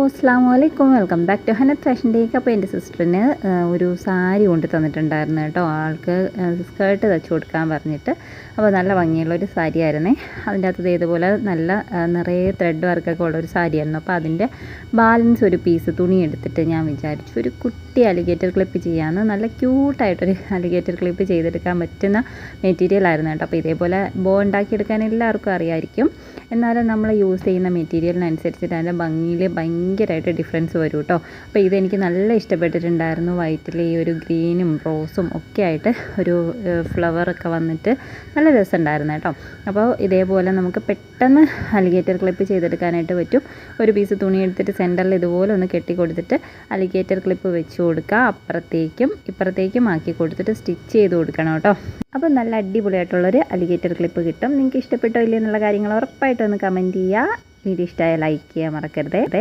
അസ്സാം വലൈക്കും, welcome back to Hanath fashion take. അപ്പോൾ എൻ്റെ സിസ്റ്ററിന് ഒരു സാരി കൊണ്ട് തന്നിട്ടുണ്ടായിരുന്നു കേട്ടോ. ആൾക്ക് സ്കേർട്ട് തയ്ച്ചു കൊടുക്കാൻ പറഞ്ഞിട്ട്. അപ്പോൾ നല്ല ഭംഗിയുള്ളൊരു സാരി ആയിരുന്നേ. അതിൻ്റെ അകത്ത് ഇതുപോലെ നല്ല നിറയെ ത്രെഡ് വർക്കൊക്കെ ഉള്ളൊരു സാരിയായിരുന്നു. അപ്പോൾ അതിൻ്റെ ബാലൻസ് ഒരു പീസ് തുണി എടുത്തിട്ട് ഞാൻ വിചാരിച്ചു ഒരു കുട്ടി അലിഗേറ്റർ ക്ലിപ്പ് ചെയ്യാമെന്ന്. നല്ല ക്യൂട്ടായിട്ടൊരു അലിഗേറ്റർ ക്ലിപ്പ് ചെയ്തെടുക്കാൻ പറ്റുന്ന മെറ്റീരിയൽ ആയിരുന്നു കേട്ടോ. അപ്പോൾ ഇതേപോലെ ബോ ഉണ്ടാക്കിയെടുക്കാൻ എല്ലാവർക്കും അറിയാമായിരിക്കും. എന്നാലും നമ്മൾ യൂസ് ചെയ്യുന്ന മെറ്റീരിയലിനനുസരിച്ചിട്ട് അതിൻ്റെ ഭംഗിയിൽ ഭയങ്കരമായിട്ട് ഡിഫറൻസ് വരും കേട്ടോ. അപ്പോൾ ഇതെനിക്ക് നല്ല ഇഷ്ടപ്പെട്ടിട്ടുണ്ടായിരുന്നു. വൈറ്റിൽ ഈ ഒരു ഗ്രീനും റോസും ഒക്കെ ആയിട്ട് ഒരു ഫ്ലവറൊക്കെ വന്നിട്ട് നല്ല രസമുണ്ടായിരുന്നു കേട്ടോ. അപ്പോൾ ഇതേപോലെ നമുക്ക് പെട്ടെന്ന് അലിഗേറ്റർ ക്ലിപ്പ് ചെയ്തെടുക്കാനായിട്ട് പറ്റും. ഒരു പീസ് തുണി എടുത്തിട്ട് സെൻറ്ററിൽ ഇതുപോലെ ഒന്ന് കെട്ടി കൊടുത്തിട്ട് അലിഗേറ്റർ ക്ലിപ്പ് വെച്ച് കൊടുക്കുക. അപ്പുറത്തേക്കും ഇപ്പുറത്തേക്കും ആക്കി കൊടുത്തിട്ട് സ്റ്റിച്ച് ചെയ്ത് കൊടുക്കണം കേട്ടോ. അപ്പോൾ നല്ല അടിപൊളിയായിട്ടുള്ളൊരു അലിഗേറ്റർ ക്ലിപ്പ് കിട്ടും. നിങ്ങൾക്ക് ഇഷ്ടപ്പെട്ടോ ഇല്ലയെന്നുള്ള കാര്യങ്ങൾ ഉറപ്പായിട്ടൊന്ന് കമൻറ്റ് ചെയ്യുക. വീഡിയോ ഇഷ്ടമായ ലൈക്ക് ചെയ്യാൻ മറക്കരുത്.